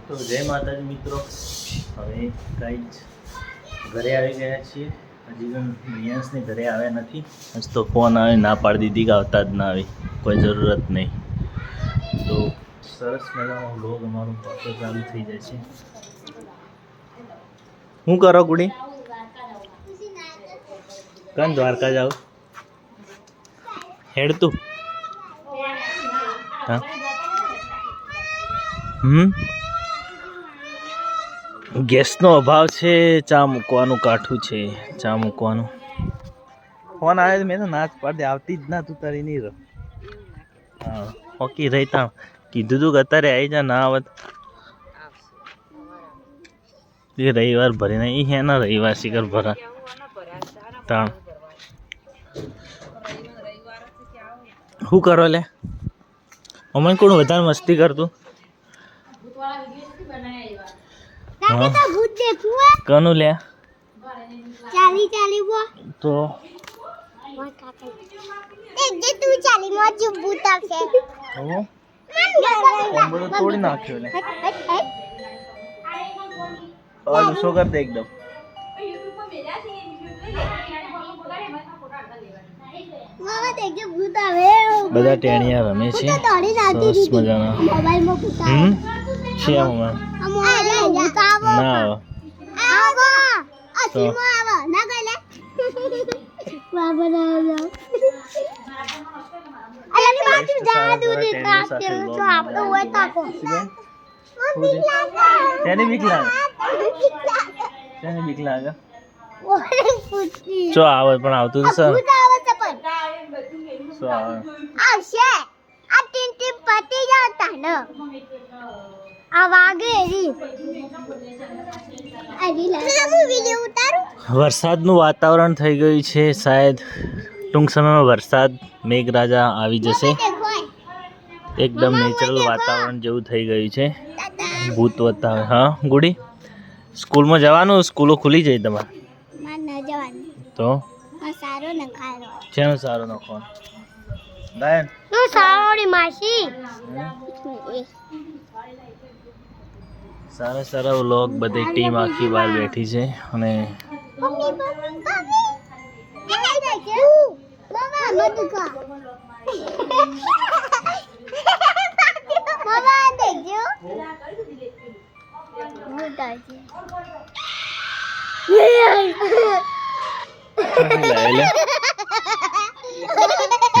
તો જય માતાજી મિત્રો, હવે કાંઈ જ ઘરે આવી ગયા છીએ. હજી પણ રિયાન્સને ઘરે આવ્યા નથી. આજ તો ફોન આવે ના પાડી દીધી કે આવતા જ ના આવી, કોઈ જરૂરત નહીં. તો સરસ મજાનો વ્લોગ અમારો પાછો ચાલુ થઈ જાય છે. શું કરો ગુડી? કન દ્વારકા જાવ? હેડ તું હા ગેસનો અભાવ છે, ચા મૂકવાનું કાઠું છે, ચા મૂકવાનું. ફોન આવે મેં તો નાચ પાડી આવતી જ ના, તું તારી નહીં રહ. હા હોકી રહી તા કીધું તું કે અત્યારે આવી જા, ના આવત એ રવિવાર ભરી ને હે ના રવિવાર શિખર ભરા તાણ. શું કરો લે? અમે કોણ વધારે મસ્તી કરતું? કનું લે તો તોડી નાખ્યો લે. શું કર દે એકદમ બધા ટેણિયા રમે છે સરસ મજાના. છે ના તો બીક લાગે ચો આવે પણ આવતું તો સર શું આવે વરસાદનું વાતાવરણ થઈ ગયું છે. શાયદ ટૂંક સમયમાં વરસાદ મેઘરાજા આવી જશે. એકદમ નેચરલ વાતાવરણ જેવું થઈ ગયું છે. ભૂત બતાવે. હા ગુડી સ્કૂલમાં જવાનું? સ્કૂલો ખુલી જાય તમારે તો શેનો સારો નખવાનો? ગાયન સારા સારા વ્લોગ બધી ટીમ આખી બહાર બેઠી છે અને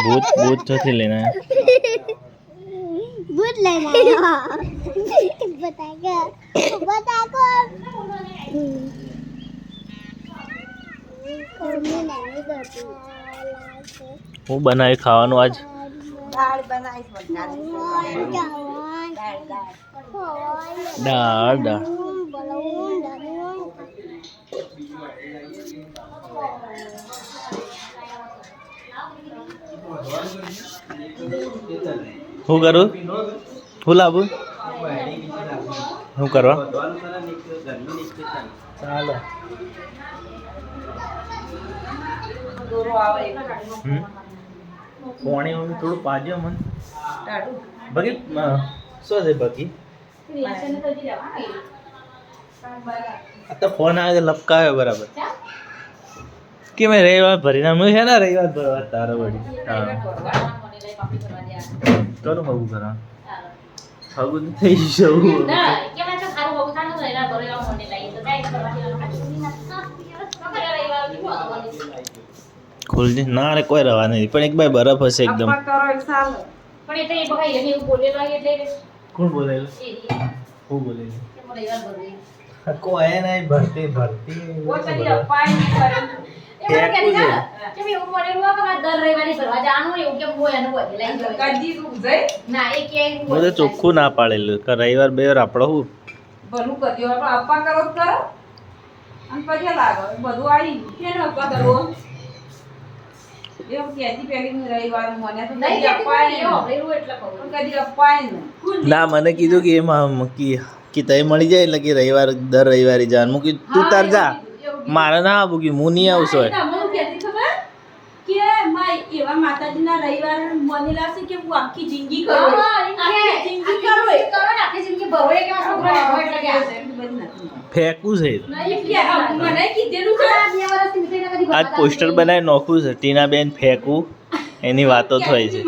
भूत भूत तो लेना है भूत लेना है बताएगा बता को હું બનાવી ખાવાનું આજ? દાળ બનાવી. દાળ દાળ શું કરું? શું લાવું? શું કરવા? ચાલો પોણી થોડું પાજો મન બગી શું છે બગી? આ તો ફોન આવે તો લપકાવે બરાબર કે મેં રવિવાર ભરી નાખ્યું છે ને. રવિવાર ભરવા તારો વળી હા કરું હવું કરા હવું થઈ જવું ખુલજી ના રે કોઈ રવા નહીં પણ એક બાય બરફ હશે એકદમ. કોણ બોલેલું? હું બોલેલું? કોઈ નહીં ભરતી ભરતી ચોખ્ખું ના પાડેલું કે રવિવાર બેવાર આપણો હું ભલું કર્યું અપ્પા કરો કરો અને પછી લાગો બધું આવી કેને અપ્પા કરો એવું કેતી પેલી રવિવાર મને તો નહીં અપાય એટલે કહું કદી અપાય ના. મને કીધું કે એમાં કે તય મળી જાય એટલે કે રવિવાર દર રવિવારે જવાનું. હું કીધું તું તાર જા મારે ના આવું કે હું નહીં આવશો. એવા માતાજીના રવિવાર મને લાગશે કે હું આખી જિંદગી કરું. આખી જિંદગી કરો આખી જિંદગી ભરો કે છોકરા ફેંકવું છે આજ પોસ્ટર બનાવી નોખું છે ટીનાબેન ફેંકવું એની વાતો થાય છે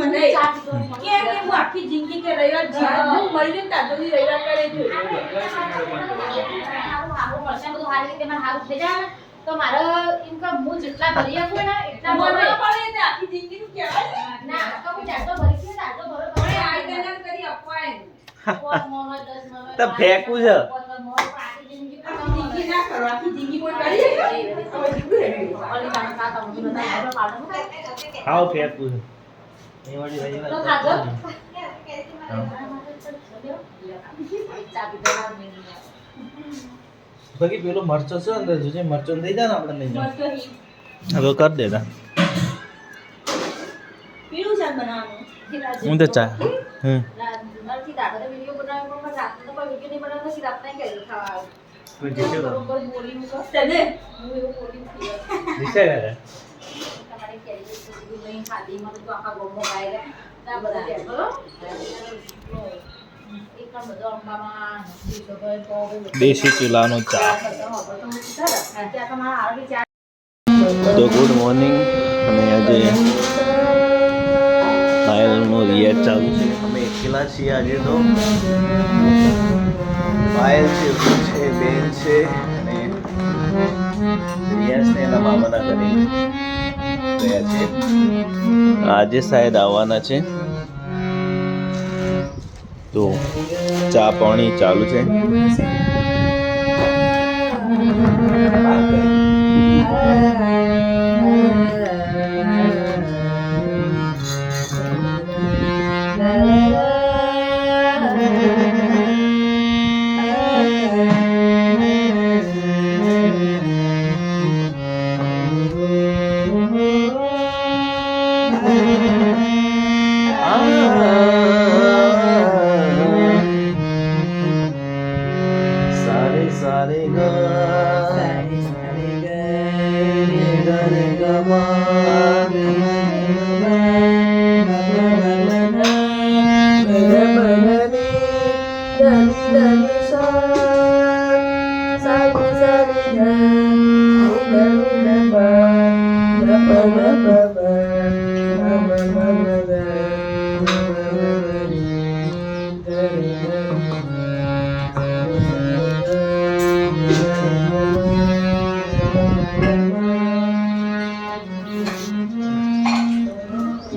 તો મારે ઇનકમ હું જેટલા ભરી આપું ને એટલા ભરે પડે ને આખી જિંદગી નું કહેવાય ના તો હું જાતો ભરી છે જાતો ભરો પડે આઈ તને કરી અપવાય તો ફેંકવું છે આખી જિંદગી ના કરો આખી જિંદગી કોઈ કરી ખાઓ ફેંકવું છે તો ખાજો બાકી પેલો મરચો છે અંદર જોજે મરચો થઈ જાય ને આપણે નહીં જાય હવે કર દેતા પીળું શાક બનાવવાનું હું તો ચા નથી દાદા વિડિયો બનાવ્યો પણ રાતનો તો કોઈ વિડિયો નહીં બનાવતો કે રાતના કે ખાવા કોઈ જીત્યો બરોબર બોલી મૂકો તને હું એવું બોલી મૂકી દિશા કરે તમારી કેરી સુધી નહીં ખાધી મને તો આખા ગોમો ગાય ના બધા કે બોલો એકમ બધો અંબામાં દેશી ચૂલાનો ચા તો ગુડ મોર્નિંગ અને આજે પાયલનો રિયાઝ ચાલુ છે અમે એકલા છીએ આજે તો પાયલ છે હું છે બેન છે અને રિયાઝને એના મામાના ઘરે ગયા છે આજે શાયદ આવવાના છે તો ચા પાણી ચાલુ છે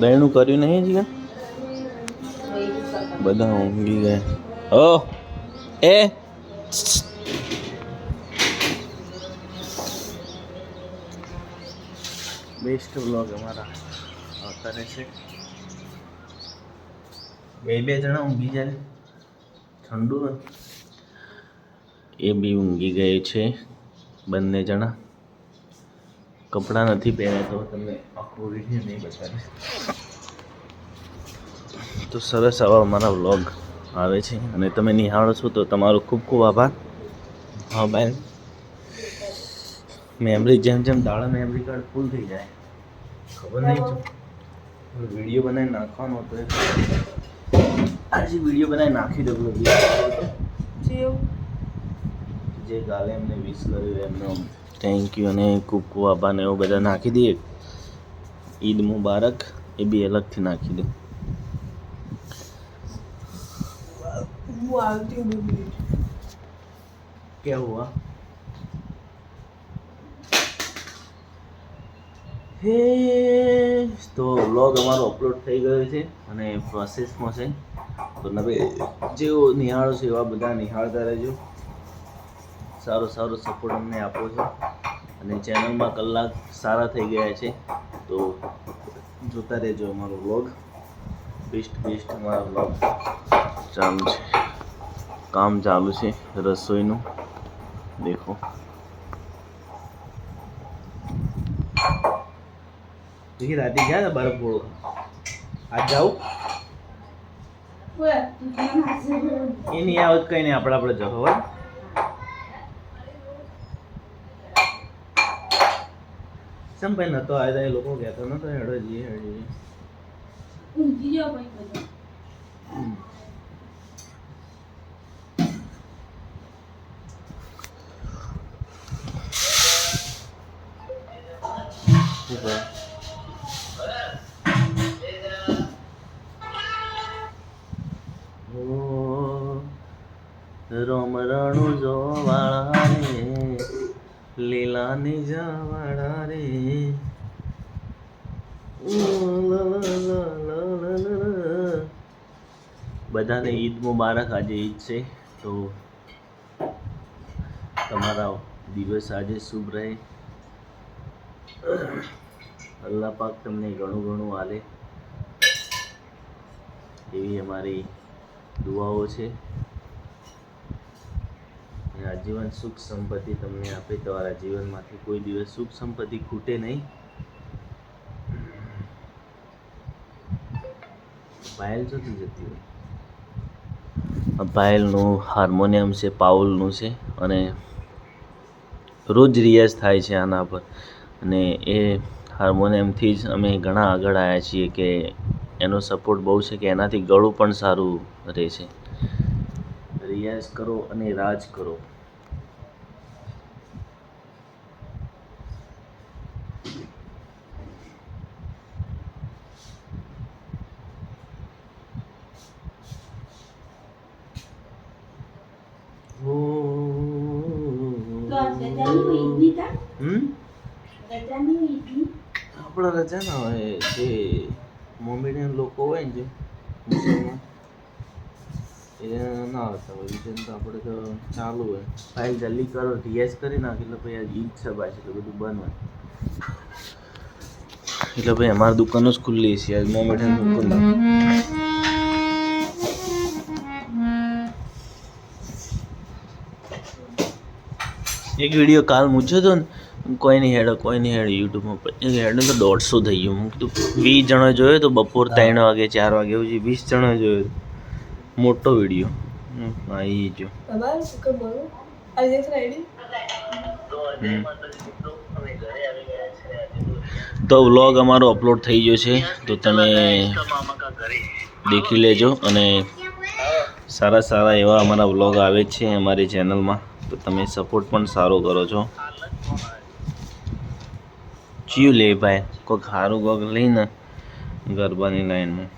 દહીણું કર્યું નહીં જીગા બધા ઊંઘી ગયા ઓ એ બેસ્ટ વ્લોગ અમારા આવતા રહેશે બે જણા ઊંઘી જાય ઠંડુ એ બી ઊંઘી ગયે છે બંને જણા કપડાં નથી પહેર્યા તો તમને આખો વિડીયો નહીં બતાવીશ તો સરસ આવા અમારા વ્લોગ આવે છે અને તમે નિહાળો છો તો તમારો ખૂબ ખૂબ આભાર હા બેન મેમરી જેમ જેમ દાડા મેમરી કાર્ડ ફૂલ થઈ જાય ખબર નહીં વિડીયો બનાવી નાખવાનો હતો આજે વિડીયો બનાવી નાખી દઉં જે ગાલે એમને વિશ કર્યું એમનો થેન્ક યુ અને ખૂબ ખૂબ આભાર ને એવું બધા નાખી દઈએ ઈદ મુબારક એ બી અલગથી નાખી દઉં क्या हुआ હે તો વ્લોગ અમારો અપલોડ થઈ ગયો છે અને પ્રોસેસમાં છે તો નવે જેવો નિહાળો છે એવા બધા નિહાળતા રહેજો સારો સારો સપોર્ટ અમને આપો છો અને ચેનલમાં કલાક સારા થઈ ગયા છે તો જોતા રહેજો અમારો વ્લોગ બેસ્ટ અમારા વ્લોગ ચાલુ છે કામ ચાલુ છે રસોઈનું દેખો देखिए रात क्या था बर्फ फोड़ो आज जाओ ये नहीं आवत कहीं नहीं अपना अपना जाओ हो सम भाई न तो आया था ये लोगों क्या था ना तो हेडो जी उनकी जो भाई बता શું કરે? ઓ રોમ રણું જોવાળા રે લીલા ની જવાળા રે બધાને ઈદ મુબારક. આજે ઈદ છે તો તમારા દિવસ આજે શુભ રહે. અલ્લાહ પાક તમને ઘણું ઘણું આલે એવી અમારી દુઆઓ છે. આજીવન સુખ સંપત્તિ તમને આપે. તમારા જીવનમાંથી કોઈ દિવસ સુખ સંપત્તિ ખૂટે નહીં. પાયલ જતી જતી હોય. પાયલનું હાર્મોનિયમ છે, પાઉલનું છે અને રોજ રિયાઝ થાય છે આના પર. અને એ હાર્મોનિયમથી જ અમે ઘણા આગળ આવ્યા છીએ કે એનો સપોર્ટ બહુ છે કે એનાથી ગળું પણ સારું રહે છે. રિયાઝ કરો અને રાજ કરો. આપણે રજા ના હોય જે મોમેડિયન લોકો હોય ને જે મુસલમાન એ ના આવતા હોય. બીજા તો આપણે તો ચાલુ હોય. ફાઇલ જલ્દી કરો, રિયાઝ કરી નાખે એટલે ભાઈ આ ઈદ છે પાછી એટલે બધું બંધ હોય. એટલે ભાઈ અમારી દુકાનો જ ખુલ્લી છે. આજ મોમેડિયન દુકાન એક વિડીયો કાલ મૂક્યો હતો ને, કોઈ નહીં હેડો યુટ્યુબમાં. એક હેડો તો 150 થઈ ગયું. હું કીધું 20 જણા જોયો તો બપોર 3 વાગે 4 વાગે એવું 20 જણા જોયો. મોટો વિડીયો આવી જો તો વ્લોગ અમારો અપલોડ થઈ ગયો છે તો તમે દેખી લેજો. અને સારા સારા એવા અમારા વ્લોગ આવે છે અમારી ચેનલમાં, તો તમે સપોર્ટ પણ સારો કરો છો. ચિયું લે ભાઈ કોઈક સારું કોઈક લઈને ગરબાની લાઈનમાં